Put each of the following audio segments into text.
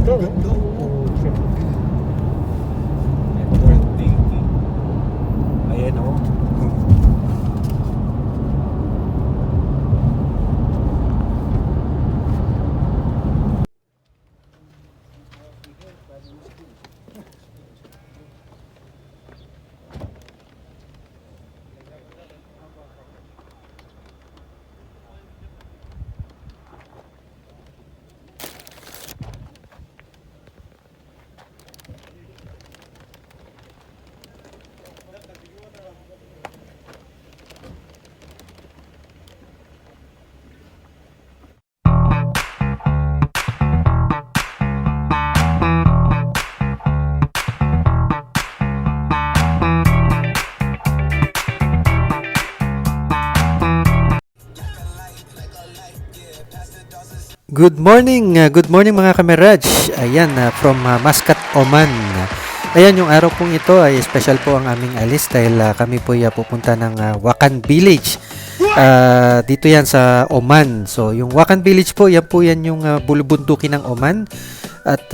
Ganda, oh. Ayan, oh. Good morning mga kameraj. Ayan, from Muscat, Oman. Ayan, yung araw pong ito ay special po ang aming alis dahil kami po ay pupunta ng Wakhan Village. Dito yan sa Oman. So, yung Wakhan Village po yan yung bulubundukin ng Oman. At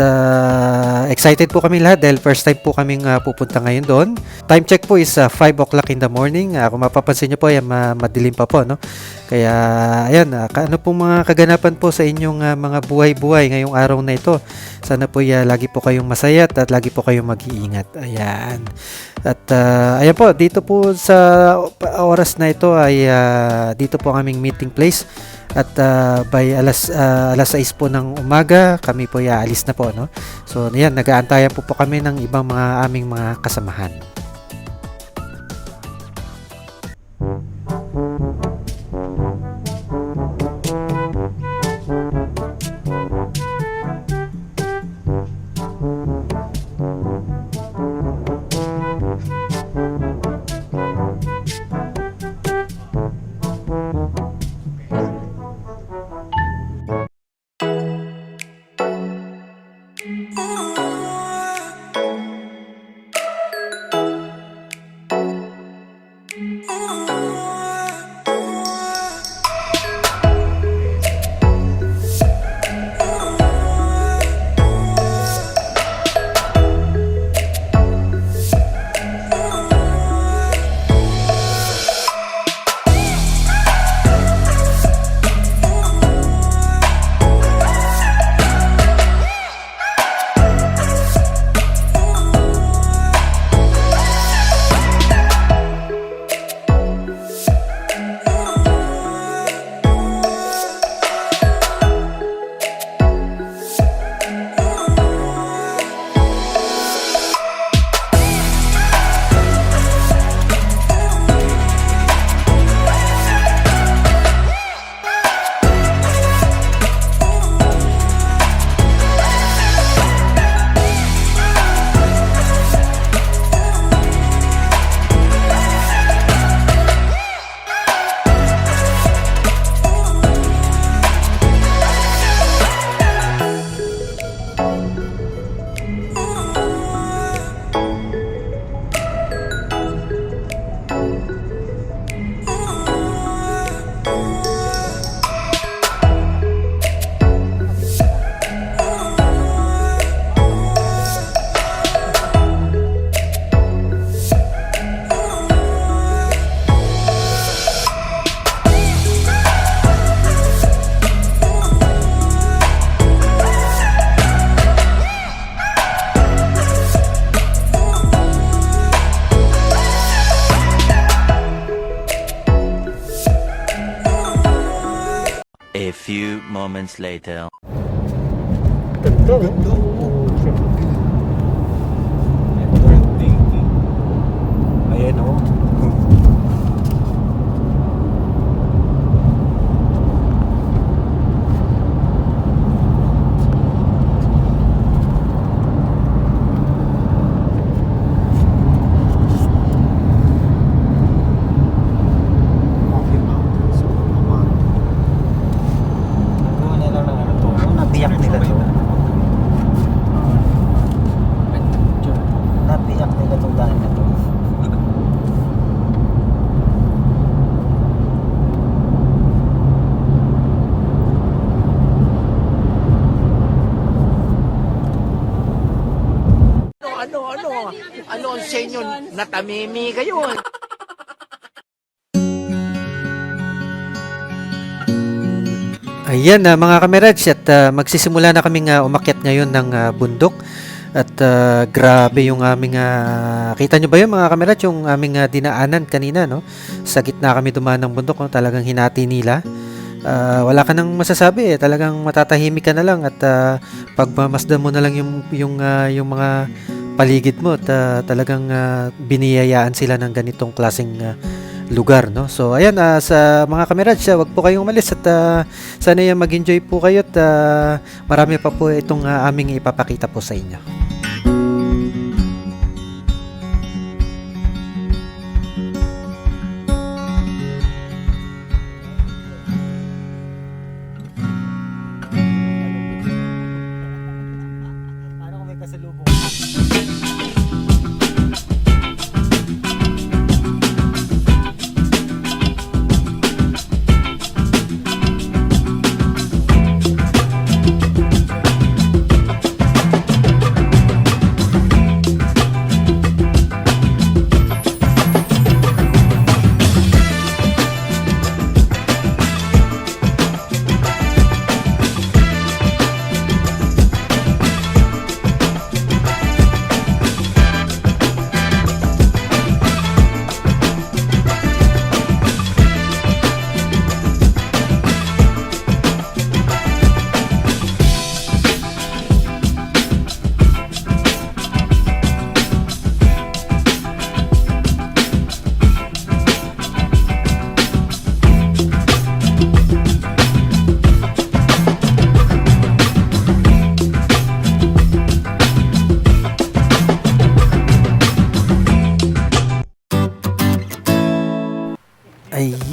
excited po kami lahat dahil first time po kaming pupunta ngayon doon. Time check po is 5 o'clock in the morning. Kung mapapansin nyo po, ayan, madilim pa po, no? Kaya, ayan, ano po mga kaganapan po sa inyong mga buhay-buhay ngayong araw na ito. Sana po lagi po kayong masaya at lagi po kayong mag-iingat. Ayan. At ayan po, dito po sa oras na ito ay dito po ang aming meeting place. At by alas 6 po ng umaga, kami po aalis na po, no? So, ayan, nag-aantayan po kami ng ibang mga aming mga kasamahan. A few moments later. Ganda, oh. Ayan, oh. Nabiyak nila to. Nabiyak nila tong daan na to. Ano ang sa inyo? Natamimi kayo. Ayan mga kameraj, at magsisimula na kaming umakyat ngayon ng bundok. At grabe yung aming kita nyo ba yun mga kameraj, yung aming dinaanan kanina, no? Sa gitna kami dumaan ng bundok, no? Talagang hinati nila. Wala ka nang masasabi, talagang matatahimik ka na lang at pagmamasdan mo na lang yung mga paligid mo at talagang biniyayaan sila ng ganitong klaseng lugar, no? So ayan, sa mga kamerad, wag po kayong umalis at sana mag-enjoy po kayo at marami pa po itong aming ipapakita po sa inyo.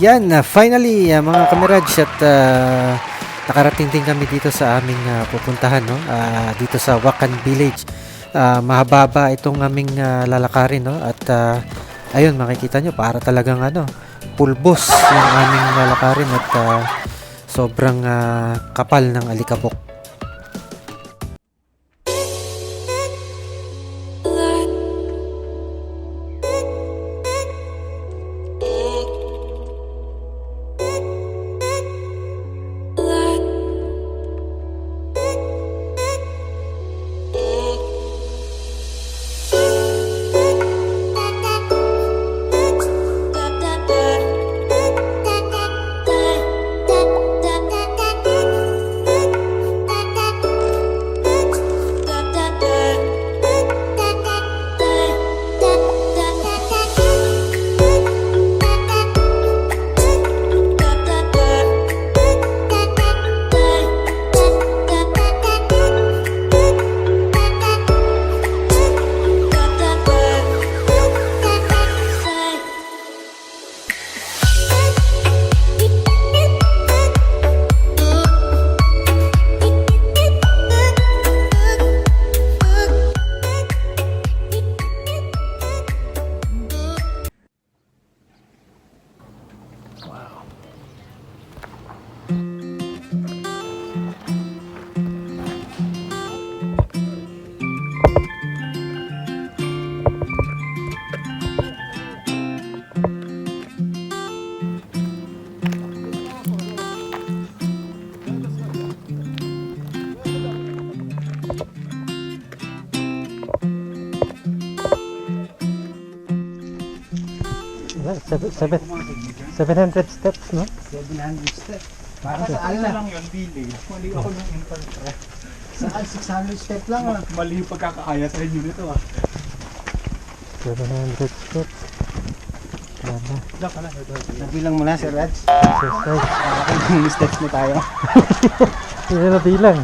Ayan, finally mga kameraj, at nakarating din kami dito sa aming pupuntahan, no? Dito sa Wakan Village. Mahaba itong aming lalakarin, no? At ayun, makikita nyo para talagang pulbos yung aming lalakarin at sobrang kapal ng alikabok. Wala, 700 steps, no? 700 steps. Para saan lang yun, village. Mali ako ng interpret. Saan? 600 steps lang, ah. Mali yung pagkakakaya sa inyo nito, ah. 700 steps. Wala. Diyan ka na. Nabilang mo na, Sir Raj. Exercise. Nakakailang steps na tayo. Hindi na nabilang.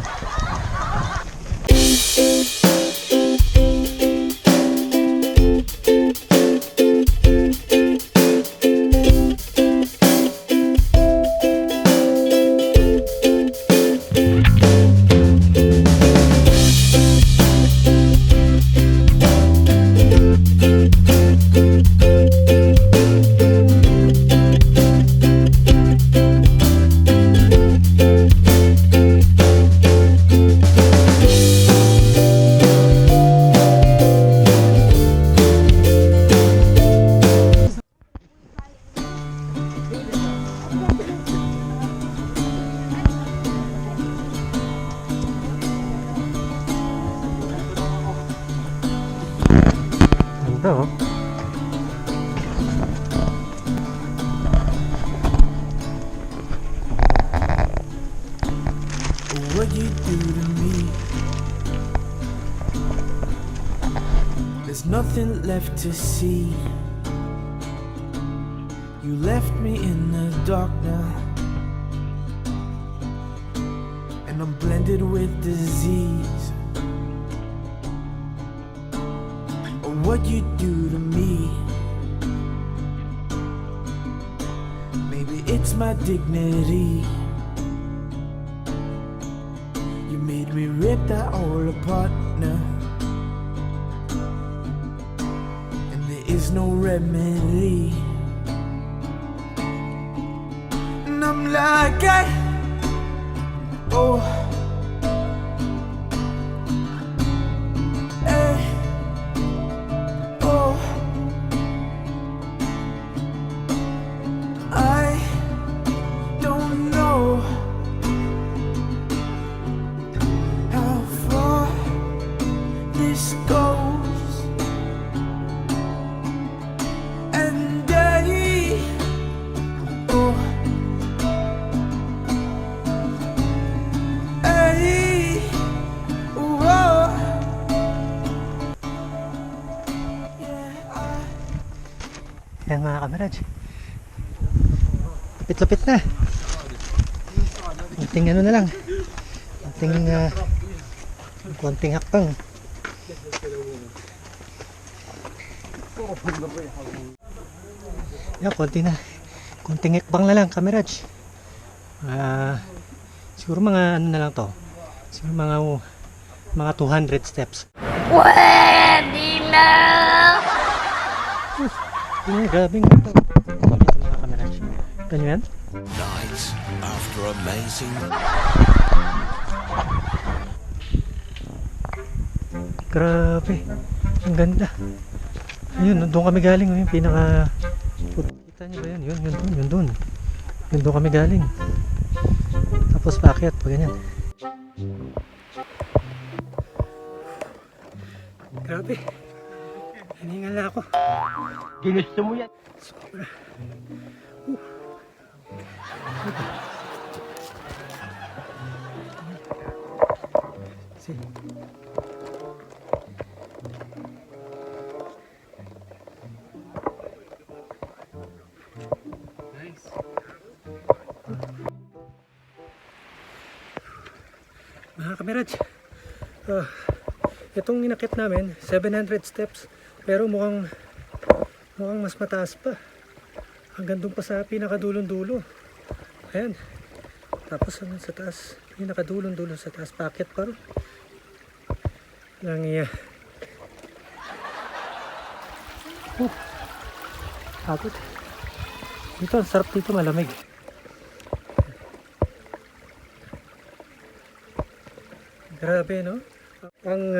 ganda oh. What you do to me? There's nothing left to see. You left me in the dark now, and I'm blended with disease. What you do to me? Maybe it's my dignity. You made me rip that all apart now, and there is no remedy. And I'm like, oh, eh, oh, I don't know how far this goes, and oh, whoa, Yan mga kamerad. Lapit-lapit na. Konting ano na lang. Konting hakbang. Yan, konti na. Konting hakbang na lang kamerad. Siguro mga ano na lang to. Siguro mga 200 steps. Pwede na! Grabing ito. Dito mga kamerad. Ganyan? night after amazing. Grabe. Ang ganda. Ayun, doon kami galing. Yung pinaka... Kita niyo ba yun? Yun doon. Yun doon kami galing. Tapos paakyat pa ganyan. Grabe. Hiningal na ako. Ginusto mo yan. Sobra. See? Mga kamerad, itong inakit namin 700 steps, pero mukhang mas mataas pa, hanggang doon pa sa pinakadulong-dulo. Ayan, tapos hanggang sa taas, pinakadulong-dulo sa taas, packet pa rin lang iya. Takot dito, ang sarap dito, malamig. Grabe, no? Ang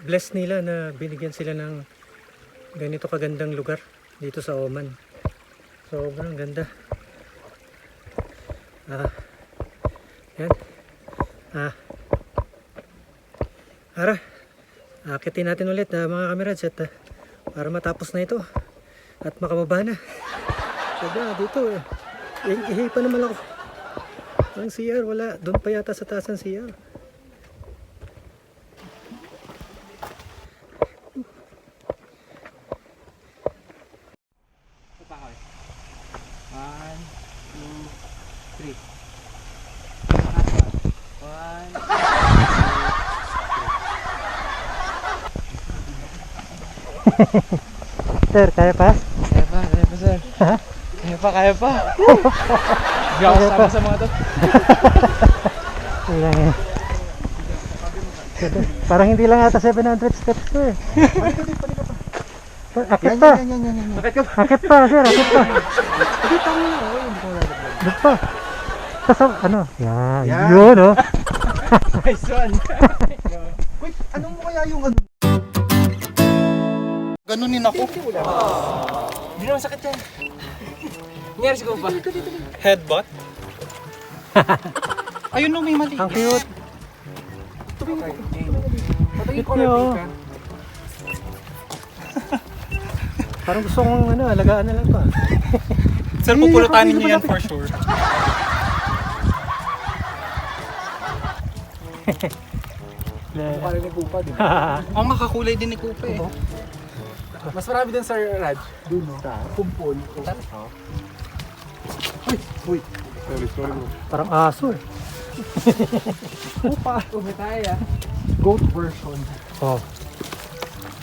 bless nila na binigyan sila ng ganito kagandang lugar dito sa Oman. Sobrang ganda. Yan. Ara, akitin natin ulit mga kamerads at para matapos na ito at makababa na. Sobra dito ihi pa naman ako. Ang CR, wala. Doon pa yata sa taas ang CR. One, two, three. One, Sir, kaya pa? kaya pa sir. Ha? Kaya pa. Hindi ako sama sa mga to. Ilang eh. Parang hindi lang ata 700 steps to eh. Akit pa. Akit pa, sir. Akit pa. Doon pa. Tapos ano? Yan. Yun, oh. Nice one. Wait, anong mo kaya yung ano? Ganunin ako. Hindi naman sakit yan. Nangyari siguro pa. Headbutt? Ayun no, may mali. Ang cute. Patingin ko Cute nyo. ka. Parang gusto kong alagaan na lang to. Sir, pupulutanin niyo yan for sure. Mukha rin ni Kupa, di ba? Oo nga, kakulay din ni Kupa eh. Mas marami din, Sir Raj. Doon, no? Kumpol. Uy. Sorry bro. Parang aso eh. Kupa, umitaya. Goat version. Oh.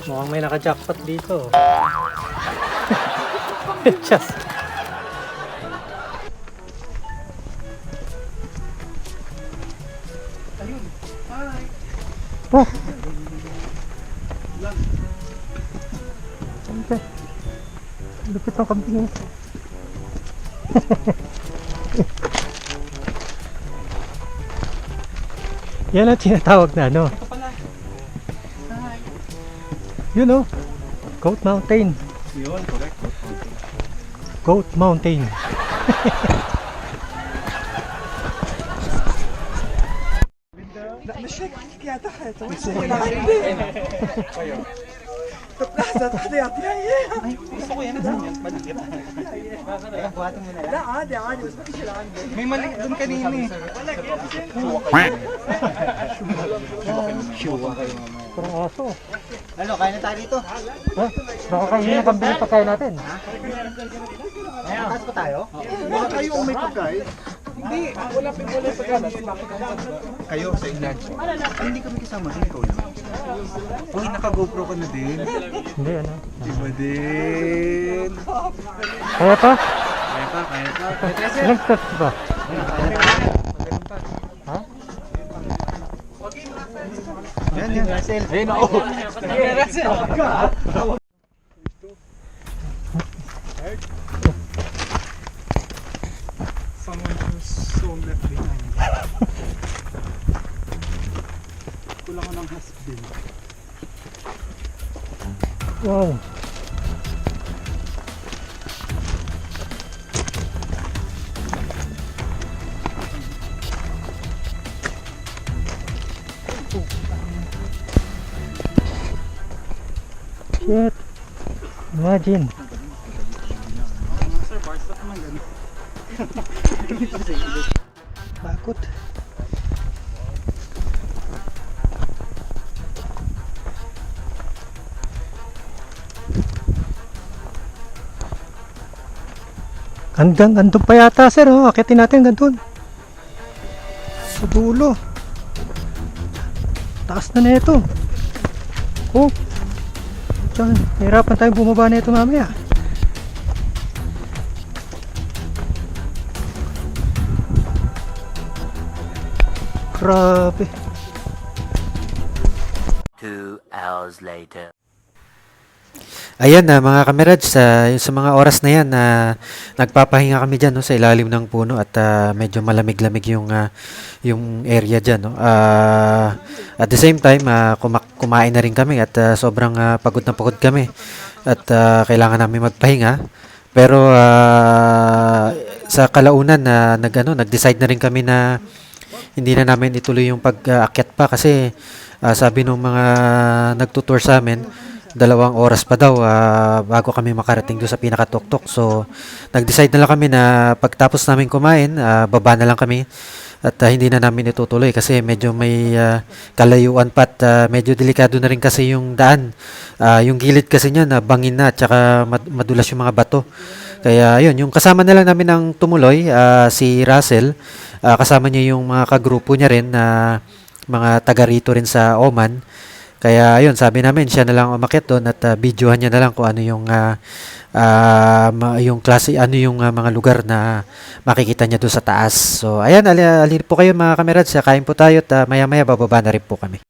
Mukhang may naka-jackpot dito. Just. Oh. Okay. Lupit ng kambing. Yan ang tinatawag na ano. You know, Goat Mountain. Yun, correct. Goat Mountain. Gusto ko yan. Maliit. May maliit doon kanina eh. Parang aso. Ano, kaya na tayo dito? Ha? Baka kainin ang kambing pagkain natin. Takas pa tayo? Wala kayo ang may pagkain. Hindi, wala yung pagkain. Kayo sa ilan? Ay, hindi kami kasama. Ikaw lang. Uy, naka-GoPro ka na din. Hindi, ano. Iba din. Kaya pa? Kaya pa. Ilang steps ba? Ha? Yan yung Russell. Ayun ako. Someone who's so left behind. Kulang ko ng husband. Wow. Shit. Imagine. Sir, bar stop naman ganun. Bakot. Andun pa yata sir, oh. Akitin natin gandun. Sa dulo. Taas na nito. Oh. Diyan, nahirapan tayong bumaba nito mamaya. Grabe. 2 hours later. Ayan na mga kamerads, sa mga oras na yan nagpapahinga kami dyan, no, sa ilalim ng puno at medyo malamig-lamig yung area dyan. No. At the same time, kumain na rin kami at sobrang pagod na pagod kami at kailangan namin magpahinga. Pero sa kalaunan nag-decide na rin kami na hindi na namin ituloy yung pag-akyat pa kasi sabi ng mga nagtutour sa amin, 2 oras pa daw bago kami makarating doon sa pinakatuktok. So, nag-decide na lang kami na pagtapos namin kumain, baba na lang kami at hindi na namin itutuloy kasi medyo may kalayuan pa at medyo delikado na rin kasi yung daan. Yung gilid kasi niya na bangin na at saka madulas yung mga bato. Kaya yun, yung kasama na lang namin ng tumuloy, si Russell, kasama niya yung mga kagrupo niya rin na mga taga rito rin sa Oman. Kaya ayun, sabi namin siya na lang umakyat doon at videohan niya na lang kung ano yung klase, ano yung mga lugar na makikita niya doon sa taas. So ayan, alin po kayo mga kamerads, kain po tayo at maya-maya bababa na rin po kami.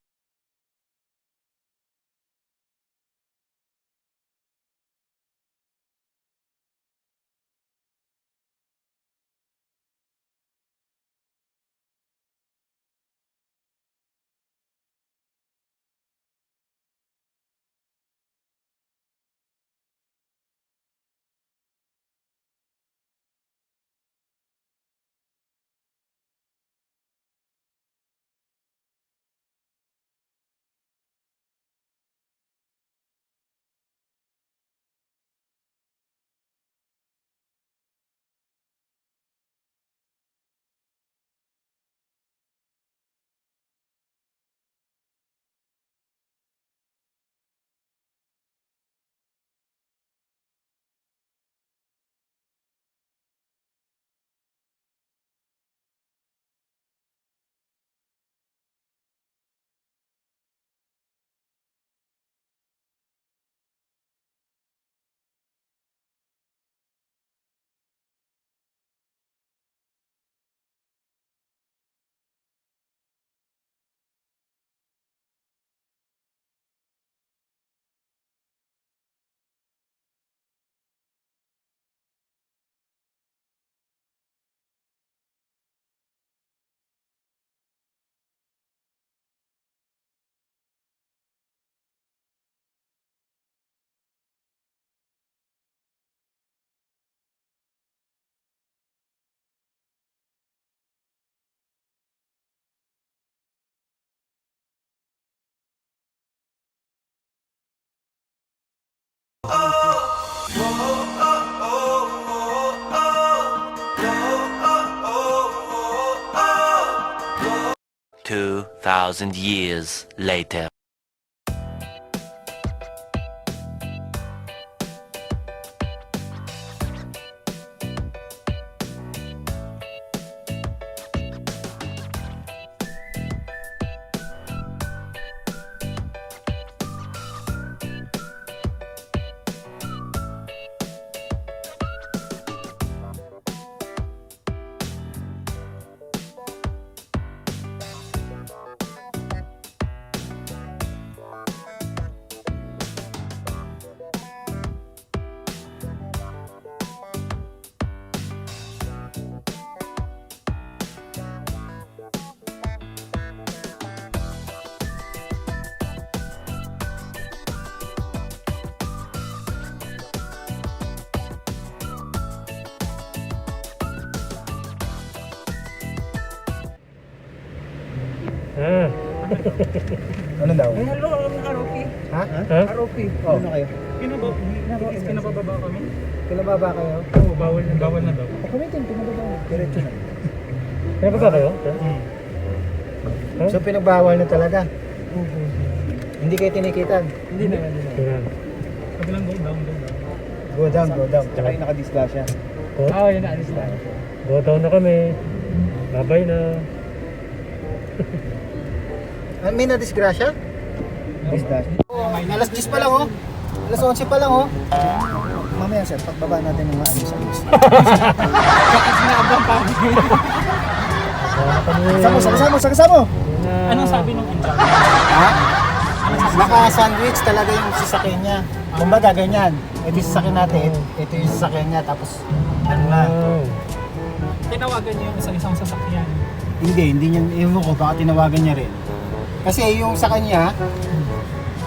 2,000 years later. Ano daw? Ay, hello, ROP. Ha? ROP. Oh. Ano kayo? Pinababa kami. Pinababa kayo? Oo, bawal na daw. O kami din, pinababa. Diretso na. Pinababa kayo? So pinagbawal na talaga? Hindi kayo tinikitan? Hindi naman. Ayan. Sabi lang go down. Go down, go down. Tsaka yung nakadisgrasya. Oo, yun naalis na. Go down na kami. Babay na. May nadisgrasya? Disgrasya. Alas 10 pa lang oh. Alas 11 pa lang oh. Mamaya sir, pagbaba natin ng maayos sa list. Sakasamo. Anong sabi nung engineer? Ha? Naka-sandwich talaga yung sasakyan niya. Kumbaga ganyan. Ito yung sasakyan natin, ito yung sasakyan niya, tapos ano na. Tinawagan niyo yung isang sasakyan. Hindi niya, ewan ko, baka tinawagan niya rin. Kasi yung sa kanya,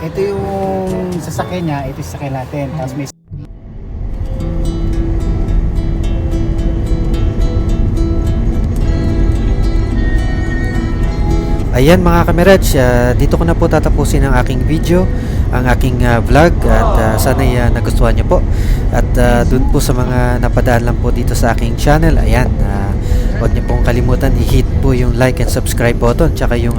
ito yung sasakyan niya, ito yung sasakyan natin. Tapos may Ayan mga kamerats, dito ko na po tatapusin ang aking video, ang aking vlog at sana'y nagustuhan nyo po. At dun po sa mga napadaan lang po dito sa aking channel, ayan, huwag nyo pong kalimutan i-hit po yung like and subscribe button tsaka yung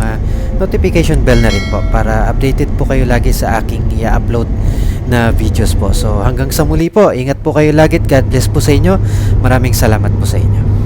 notification bell na rin po para updated po kayo lagi sa aking i-upload na videos po. So hanggang sa muli po, ingat po kayo lagi at God bless po sa inyo. Maraming salamat po sa inyo.